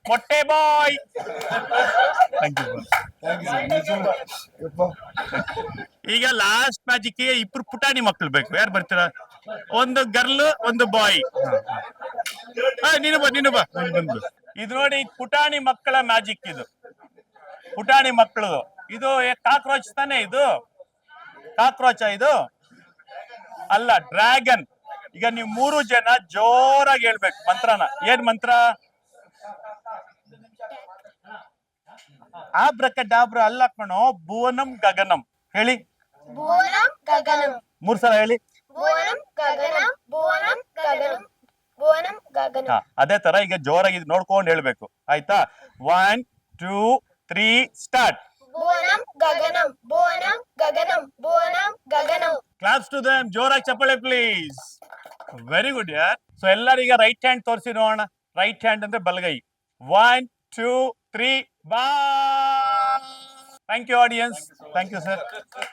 ಮೊಟ್ಟೆ ಬಾಯ್. ಈಗ ಲಾಸ್ಟ್ ಮ್ಯಾಜಿಕ್ ಗೆ 2 ಪುಟಾಣಿ ಮಕ್ಕಳು ಬೇಕು. ಯಾರು ಬರ್ತೀರಾ? ಒಂದು ಗರ್ಲ್, ಒಂದು ಬಾಯ್. ನೀನು ಬಾ ಬಂದು. ಇದು ನೋಡಿ, ಪುಟಾಣಿ ಮಕ್ಕಳ ಮ್ಯಾಜಿಕ್. ಇದು ಪುಟಾಣಿ ಮಕ್ಕಳು. ಇದು ಕಾಕ್ರೋಚ್ ತಾನೆ? ಇದು ಕಾಕ್ರೋಚ ಇದು ಅಲ್ಲ, ಡ್ರ್ಯಾಗನ್. ಈಗ ನೀವು 3 ಜನ ಜೋರಾಗಿ ಹೇಳ್ಬೇಕು ಮಂತ್ರನ. ಏನ್ ಮಂತ್ರ? ಆಬ್ರಕಡಾಬ್ರ ಅಲ್ಲ ಕಣೋ, ಭುವನಂ ಗಗನಂ. ಹೇಳಿ, ಭುವನಂ ಗಗನಂ 3 ಸಲ ಹೇಳಿ. ಭುವನಂ ಗಗನಂ ಭುವನಂ ಗಗನಂ ಭುವನಂ ಗಗನಂ. ಅದೇ ತರ ಈಗ ಜೋರಾಗಿ ನೋಡ್ಕೊಂಡು ಹೇಳ್ಬೇಕು, ಆಯ್ತಾ? 1 2 3 start. Bhuvanam Gaganam Bhuvanam Gaganam Bhuvanam Gaganam. Claps to them, ಜೋರಾಗಿ ಚಪ್ಪಾಳೆ ಪ್ಲೀಸ್. ವೆರಿ ಗುಡ್ ಯಾರ್. ಸೊ ಎಲ್ಲರೀಗ ರೈಟ್ ಹ್ಯಾಂಡ್ ತೋರಿಸಿ ನೋಡೋಣ. ರೈಟ್ ಹ್ಯಾಂಡ್ ಅಂದ್ರೆ ಬಲಗೈ. 1 2 3 ಬಾ. Thank you audience. Thank you sir.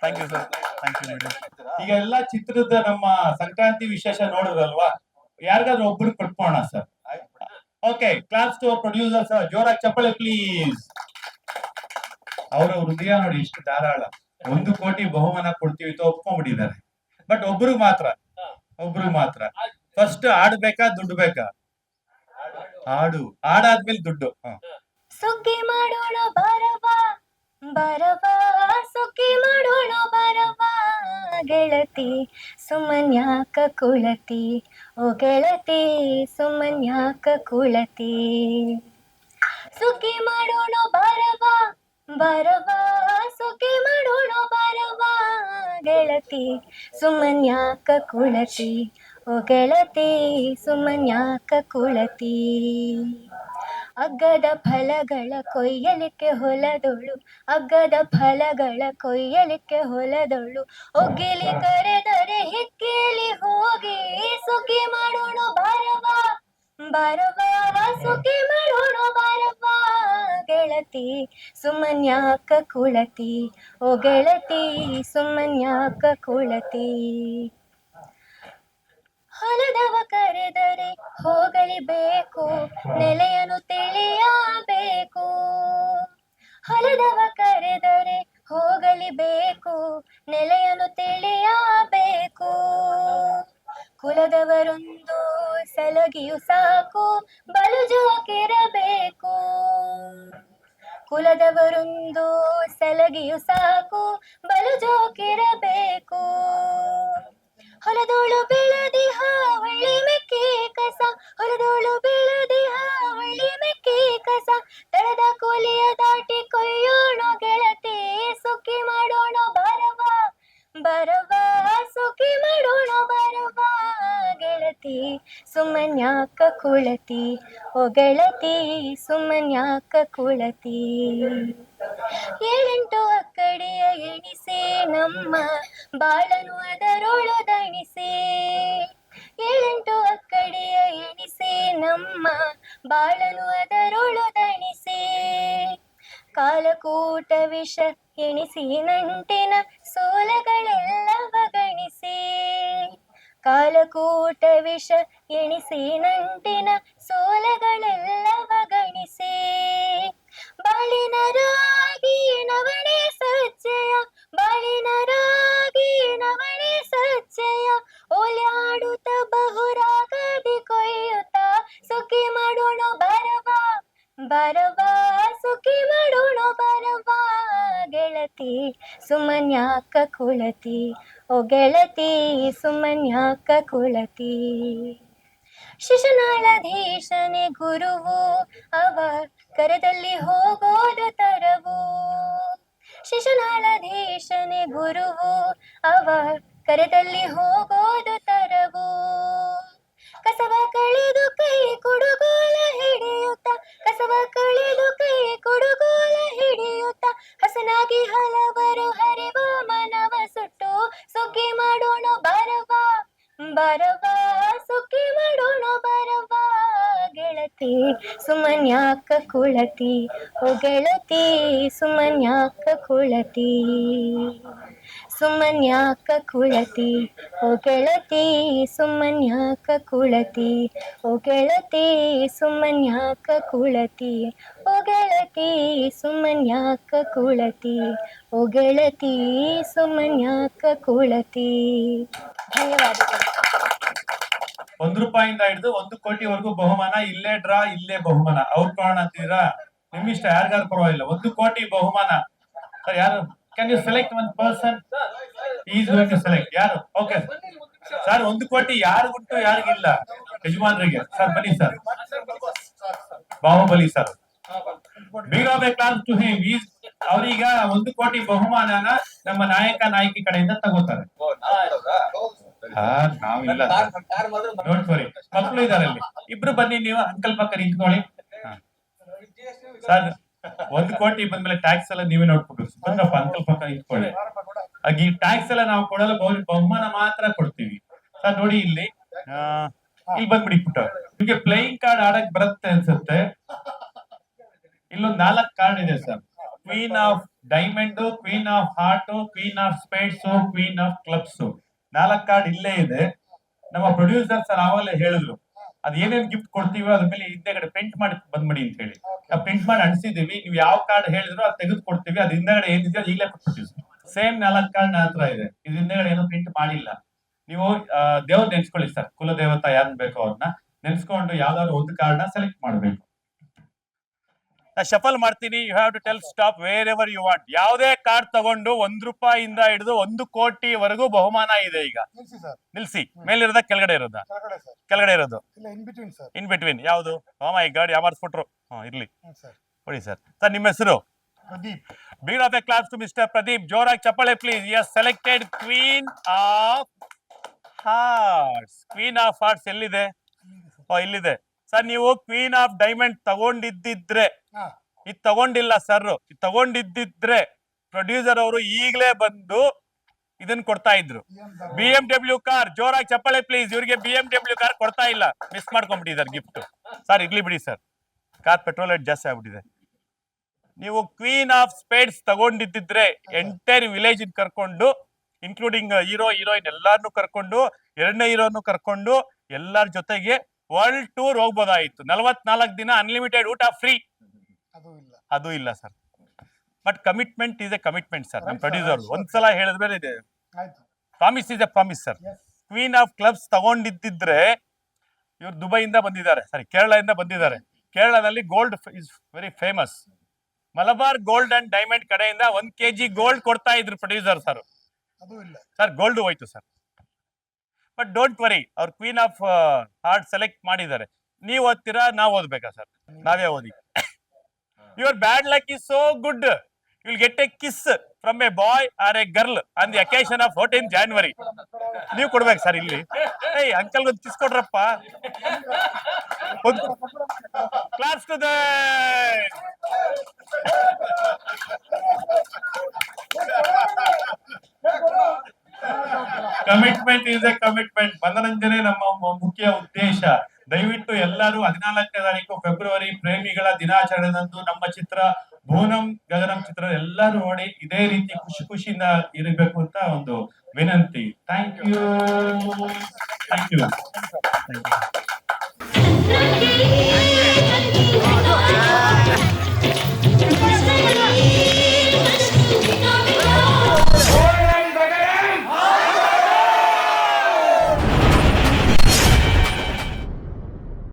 Thank you sir. Thank you madam. ಈಗ ಎಲ್ಲ ಚಿತ್ರದ ನಮ್ಮ ಸಂಕ್ರಾಂತಿ ವಿಶೇಷ ನೋಡಿದ್ರಲ್ವಾ? ಯಾರಿಗಾದ್ರೂ ಒಬ್ರು ಕೊಟ್ಕೋಣ sir. Okay, claps to producer sir, ಜೋರಾಗಿ ಚಪ್ಪಾಳೆ ಪ್ಲೀಸ್. ಅವರ ಹೃದಯ ನೋಡಿ ಎಷ್ಟು ಧಾರಾಳ. 1 ಕೋಟಿ ಬಹುಮಾನ ಕೊಡ್ತೀವಿ ಅಂತ ಒಪ್ಕೊಂಡ್ಬಿಟ್ಟಿದ್ದಾರೆ. ಬಟ್ ಒಬ್ರಿಗೆ ಮಾತ್ರ ಫಸ್ಟ್ ಆಡ್ಬೇಕಾ ದುಡ್ಡು ಬೇಕಾ? ಆಡಾದ್ಮೇಲೆ ದುಡ್ಡು. ಸುಗ್ಗಿ ಮಾಡೋಣ ಬರವಾ ಬರವಾ, ಸುಗ್ಗಿ ಮಾಡೋಣ ಬರವಾ ಗೆಳತಿ, ಸುಮನ್ಯಾಕ ಕುಳತಿ, ಓ ಗೆಳತಿ ಸುಮನ್ಯಾಕ ಕುಳತಿ. ಸುಗ್ಗಿ ಮಾಡೋಣ ಬರವಾ ಬರವಾ, ಸುಗ್ಗಿ ಮಾಡೋಣ ಬರವಾ ಗೆಳತಿ, ಸುಮನ್ಯಾಕ ಕುಳತಿ, ಓ ಗೆಳತಿ ಸುಮನ್ಯಾಕ ಕುಳತಿ. ಅಗ್ಗದ ಫಲಗಳ ಕೊಯ್ಯಲಿಕ್ಕೆ ಹೊಲದೊಳು, ಅಗ್ಗದ ಫಲಗಳ ಕೊಯ್ಯಲಿಕ್ಕೆ ಹೊಲದೊಳು, ಒಗ್ಗಿಲಿ ಕರೆದರೆ ಹಿಕ್ಕಿಲಿ ಹೋಗಿ, ಸುಗ್ಗಿ ಮಾಡೋಣ ಬರವಾ ಬರವಾ, ಸುಗ್ಗಿ ಮಾಡೋಣ ಬರವಾ ಗೆಳತಿ, ಸುಮನ್ಯಾಕ ಕುಳತಿ, ಓ ಗೆಳತಿ ಸುಮನ್ಯಾಕ ಕುಳತಿ. ಹೊಲದವ ಕರೆದರೆ ಹೋಗಲಿ ಬೇಕು, ನೆಲೆಯನ್ನು ತಿಳಿಯಬೇಕು. ಹೊಲದವ ಕರೆದರೆ ಹೋಗಲಿ ಬೇಕು, ನೆಲೆಯನ್ನು ತಿಳಿಯಬೇಕು. ಕುಲದವರೊಂದು ಸಲಗಿಯು ಸಾಕು, ಬಲು ಜೋಕಿರಬೇಕು. ಕುಲದವರೊಂದು ಸಲಗಿಯು ಸಾಕು, ಬಲು ಜೋಕಿರಬೇಕು. ಹೊಲದೋಳು ಬೆಳೆದಿಹ ಒಳ್ಳೆ ಮೆಕ್ಕೆ ಕಸ, ಹೊಲದೋಳು ಬೆಳೆದಿಹ ಒಳ್ಳೆ ಮೆಕ್ಕೆ ಕಸ, ತಳದ ಕೋಲಿಯ ದಾಟಿ ಕೊಯ್ಯೋಣ ಗೆಳತಿ, ಸುಗ್ಗಿ ಮಾಡೋಣ ಬರವಾ ಬರವಾ, ಸುಗ್ಗಿ ಮಾಡೋಣ ಬರವಾ ಗೆಳತಿ, ಸುಮನ್ಯಾಕ ಕುಳತಿ, ಓ ಗೆಳತಿ ಸುಮನ್ಯಾಕ ಕುಳತಿ. 7 ಅಕ್ಕಡಿಯ ಎಣಿಸಿ ನಮ್ಮ ಬಾಳನು ಅದರೊಳು ದಣಿಸಿ, 7 ಅಕ್ಕಡಿಯ ಎಣಿಸಿ ನಮ್ಮ ಬಾಳನು ಅದರೊಳು ದಣಿಸಿ. ಕಾಲಕೂಟ ವಿಷ ಎಣಿಸಿ ನಂಟಿನ ಸೋಲಗಳೆಲ್ಲವ ಗಣಿಸಿ, ಕಾಲಕೂಟ ವಿಷ ಎಣಿಸಿ ನಂಟಿನ ಸೋಲಗಳೆಲ್ಲವ ಗಣಿಸಿ. ಬಾಳಿನ ರಾಗಿ ನವಣೆ ಸಜ್ಜೆಯ, ಬಾಳಿನ ರಾಗಿ ನವಣೆ ಸಜ್ಜೆಯ, ಓಲಾಡುತ್ತ ಬಹುರಾಗದಿ ಕೊಯ್ಯುತ್ತ, ಸುಗ್ಗಿ ಮಾಡೋಣ ಬರವಾ ಬರವಾ, ಸುಗ್ಗಿ ಮಾಡೋಣ ಬರವಾ ಗೆಳತಿ, ಸುಮನ್ಯಾಕ ಕುಳತಿ, ಓ ಗೆಳತಿ ಸುಮನ್ಯಾಕ ಕುಳತಿ. ಶಿಶುನಾಳಧೀಶನೇ ಗುರುವು, ಅವ ಕರದಲ್ಲಿ ಹೋಗೋದು ತರವು. ಶಿಶುನಾಳಧೀಶನೇ ಗುರುವು, ಅವ ಕರದಲ್ಲಿ ಹೋಗೋದು ತರವು. ಕಸವ ಕಳೆದು ಕೈ ಕುಡುಗೋಲ ಹಿಡಿಯುತ್ತ, ಕಸವ ಕಳೆದು ಕೈ ಕುಡುಗೋಲ ಹಿಡಿಯುತ್ತ, ಹಸನಾಗಿ ಹಲವರು ಹರಿವ ಮನವ ಸುಟ್ಟು, ಸುಗ್ಗಿ ಮಾಡೋಣ ಬರವಾ ಬರವಾ, ಸುಗ್ಗಿ ಮಾಡೋಣ ಬರವಾ ಗೆಳತಿ, ಸುಮನ್ಯಾಕ ಕುಳತಿ, ಓ ಗೆಳತಿ ಸುಮನ್ಯಾಕ ಕುಳತಿ. ಸುಮನ್ಯಾಕ ಕುಳತಿ, ಓ ಗೆಳತಿ ಸುಮನ್ಯಾಕ ಕುಳತಿ, ಓ ಗೆಳತಿ ಸುಮನ್ಯಾಕ ಕುಳತಿ, ಓ ಗೆಳತಿ ಸುಮನ್ಯಾಕ ಕುಳತಿ, ಓ ಗೆಳತಿ ಸುಮನ್ಯಾಕ ಕುಳತಿ. ಧನ್ಯವಾದಗಳು. ₹1 ಹಿಡಿದು 1 ಕೋಟಿವರೆಗೂ ಬಹುಮಾನ. ಇಲ್ಲೇ ಡ್ರಾ, ಇಲ್ಲೇ ಬಹುಮಾನ. ಅವ್ರು ಕಾರಣ ಅಂತೀರಾ? ನಿಮ್ ಇಷ್ಟ, ಯಾರಿಗಾರು ಪರವಾಗಿಲ್ಲ. 1 ಕೋಟಿ ಬಹುಮಾನ. ಯಾರು? Can you select 1 person? Is going to select ಯಾರು. ಓಕೆ ಸರ್, 1 ಕೋಟಿ ಯಾರಿಗುಂಟು ಯಾರಿಗಿಲ್ಲ? ಯಜಮಾನ್ರಿಗೆ. ಸರ್ ಬನ್ನಿ sir, Baahubali sir. Big of a claps to him. ಅವ್ರೀಗ 1 ಕೋಟಿ ಬಹುಮಾನನ ನಮ್ಮ ನಾಯಕ ನಾಯಕಿ ಕಡೆಯಿಂದ ತಗೋತಾರೆ. ನಾವಿಲ್ಲ, ಡೋಂಟ್ ವರಿ, ಮಕ್ಕಳು ಇದಾರೆ ಅಲ್ಲಿ. ಇಬ್ರು ಬನ್ನಿ, ನೀವು ಅಂಕಲ್ ಪಕ್ಕ ನಿಂತ್ಕೊಳ್ಳಿ. ಸರ್ 1 ಕೋಟಿ ಬಂದ್ಮೇಲೆ ಟ್ಯಾಕ್ಸ್ ಎಲ್ಲ ನೀವೇ ನೋಡ್ಕೊಬೇಕು. ಬಂದ್ರಪ್ಪ, ಅಂಕಲ್ ಪಕ್ಕ ನಿಂತ್ಕೊಳ್ಳಿ. ಹಾಗೆ ಈ ಟ್ಯಾಕ್ಸ್ ಎಲ್ಲ ನಾವು ಕೊಡಲ್ಲ, ಬಹುಮಾನ ಮಾತ್ರ ಕೊಡ್ತೀವಿ. ಸರ್ ನೋಡಿ ಇಲ್ಲಿ ಬಂದ್ಬಿಡಿ ಪುಟ್ಟ. ನಿಮ್ಗೆ ಪ್ಲೇಯಿಂಗ್ ಕಾರ್ಡ್ ಆಡಕ್ ಬರುತ್ತೆ ಅನ್ಸುತ್ತೆ. ಇಲ್ಲೊಂದು 4 ಕಾರ್ಡ್ ಇದೆ sir. Queen of diamond, queen of heart, queen of spades, queen of clubs. 4 card ಇಲ್ಲೇ ಇದೆ. ನಮ್ಮ ಪ್ರೊಡ್ಯೂಸರ್ ಸರ್ ಆವಾಗಲೇ ಹೇಳಿದ್ರು, ಅದ್ ಏನೇನ್ ಗಿಫ್ಟ್ ಕೊಡ್ತೀವೋ ಅದ್ರ ಮೇಲೆ ಹಿಂದೆಗಡೆ ಪ್ರಿಂಟ್ ಮಾಡಿ ಬಂದ್ಬಿಡಿ ಅಂತ ಹೇಳಿ. ನಾವು ಪ್ರಿಂಟ್ ಮಾಡಿ ಅನ್ಸಿದೀವಿ. ನೀವು ಯಾವ ಕಾರ್ಡ್ ಹೇಳಿದ್ರು ಅದು ತೆಗೆದು ಕೊಡ್ತೀವಿ. ಅದ್ ಹಿಂದೆಗಡೆ ಏನಿದೆ ಅದು ಈಗಲೇ ಕೊಟ್ಬಿಡ್ತೀವಿ. ಸೇಮ್ 4 ಕಾರ್ಡ್ ನನ್ನ ಹತ್ರ ಇದೆ. ಇದು ಹಿಂದೆಗಡೆ ಏನೋ ಪ್ರಿಂಟ್ ಮಾಡಿಲ್ಲ. ನೀವು ದೇವ್ರ ನೆನ್ಸ್ಕೊಳ್ಳಿ ಸರ್, ಕುಲದೇವತಾ ಯಾರು ಬೇಕೋ ಅವ್ರನ್ನ ನೆನ್ಸ್ಕೊಂಡು ಯಾವ್ದಾದ್ರು 1 ಕಾರ್ಡ್ ನ ಸೆಲೆಕ್ಟ್ ಮಾಡ್ಬೇಕು. ಶಫಲ್ ಮಾಡ್ತೀನಿ. You have to tell stop wherever you want. ಯಾವುದೇ ಕಾರ್ಡ್ ತಗೊಂಡು ₹1 ಇಂದ ಹಿಡಿದು 1 ಕೋಟಿವರೆಗೂ ಬಹುಮಾನ ಇದೆ. ಈಗ ನಿಲ್ಸಿ. ಮೇಲಿರೋದ ಕೆಳಗಡೆ ಇರೋದ? ಕೆಳಗಡೆ ಇರೋದು ಇನ್ ಬಿಟ್ವೀನ್ ಯಾವುದು? ಓ ಮೈ ಗಾಡ್, ಯಾವಾರ್ಸ್ಬಿಟ್ರು. ಇರ್ಲಿ ಕೊಡಿ ಸರ್. ಸರ್ ನಿಮ್ಮ ಹೆಸರು? Big of a claps to Mister Pradeep. ಜೋರಾಗಿ ಚಪ್ಪಾಳೆ please. Yes, selected queen of hearts. Queen of hearts ಎಲ್ಲಿದೆ? ಇಲ್ಲಿದೆ ಸರ್. ನೀವು ಕ್ವೀನ್ ಆಫ್ ಡೈಮಂಡ್ ತಗೊಂಡಿದ್ದಿದ್ರೆ, ಇದು ತಗೊಂಡಿಲ್ಲ ಸರ್, ಇದು ತಗೊಂಡಿದ್ದಿದ್ರೆ ಪ್ರೊಡ್ಯೂಸರ್ ಅವರು ಈಗಲೇ ಬಂದು ಇದನ್ನ ಕೊಡ್ತಾ ಇದ್ರು. BMW car. ಜೋರಾಗಿ ಚಪ್ಪಾಳೆ ಪ್ಲೀಸ್. ಇವ್ರಿಗೆ BMW ಕಾರ್ ಕೊಡ್ತಾ ಇಲ್ಲ, ಮಿಸ್ ಮಾಡ್ಕೊಂಡ್ಬಿಟ್ಟಿದ್ದಾರೆ ಗಿಫ್ಟ್. ಸರ್ ಇರ್ಲಿ ಬಿಡಿ ಸರ್, ಕಾರ್ ಪೆಟ್ರೋಲ್ ರೇಟ್ ಜಾಸ್ತಿ ಆಗ್ಬಿಟ್ಟಿದೆ. ನೀವು ಕ್ವೀನ್ ಆಫ್ ಸ್ಪೇಡ್ಸ್ ತಗೊಂಡಿದ್ದಿದ್ರೆ ಎಂಟೈರ್ ವಿಲೇಜ್ ಕರ್ಕೊಂಡು, ಇನ್ಕ್ಲೂಡಿಂಗ್ ಹೀರೋ ಹೀರೋಯಿನ್ ಎಲ್ಲಾರನ್ನು ಕರ್ಕೊಂಡು, 2ನೇ ಹೀರೋನು ಕರ್ಕೊಂಡು ಎಲ್ಲರ ಜೊತೆಗೆ ವರ್ಲ್ಡ್ ಟೂರ್ ಹೋಗ್ಬೋದಾಯಿತು. 44 ದಿನ ಅನ್ಲಿಮಿಟೆಡ್ ಊಟ ಫ್ರೀ. ಅದು ಇಲ್ಲ sir. But commitment is a commitment sir. ನಮ್ಮ ಪ್ರೊಡ್ಯೂಸರ್ ಒಂದ್ಸಲ ಹೇಳಿದ್ಮೇಲೆ ಇದೆ. Promise is a promise sir. Queen of clubs ತಗೊಂಡಿದ್ದಿದ್ರೆ, ಇವ್ರು ದುಬೈಯಿಂದ ಬಂದಿದ್ದಾರೆ, ಕೇರಳದಿಂದ ಬಂದಿದ್ದಾರೆ. ಕೇರಳದಲ್ಲಿ gold is very famous. Malabar Gold and Diamond ಕಡೆಯಿಂದ 1 kg ಗೋಲ್ಡ್ ಕೊಡ್ತಾ ಇದ್ರು ಪ್ರೊಡ್ಯೂಸರ್ ಸರ್. ಸರ್ ಗೋಲ್ಡ್ ಹೋಯ್ತು ಸರ್. ಬಟ್ ಡೋಂಟ್ ವರಿ, ಅವ್ರು ಕ್ವೀನ್ ಆಫ್ ಹಾರ್ಟ್ ಸೆಲೆಕ್ಟ್ ಮಾಡಿದ್ದಾರೆ. ನೀವು ಓದ್ತೀರಾ, ನಾವು ಓದ್ಬೇಕಾ ಸರ್? ನಾವೇ ಓದಿ. Your bad luck is so good, you will get a kiss from a boy or a girl on the occasion of 14 January. ನೀವು ಕೊಡ್ಬೇಕು ಸರ್ ಇಲ್ಲಿ. ಅಂಕಲ್ ಒಂದು ಕಿಸ್ ಕೊಡ್ರಪ್ಪ. Claps to the commitment is a commitment. ಮನರಂಜನೆ ನಮ್ಮ ಮುಖ್ಯ ಉದ್ದೇಶ. ದಯವಿಟ್ಟು ಎಲ್ಲರೂ 14ನೇ ತಾರೀಕು ಫೆಬ್ರವರಿ ಪ್ರೇಮಿಗಳ ದಿನಾಚರಣೆದಂದು ನಮ್ಮ ಚಿತ್ರ ಭುವನಂ ಗಗನಂ ಚಿತ್ರ ಎಲ್ಲರೂ ನೋಡಿ ಇದೇ ರೀತಿ ಖುಷಿಯಿಂದ ಇರಬೇಕು ಅಂತ ಒಂದು ವಿನಂತಿ. Thank you.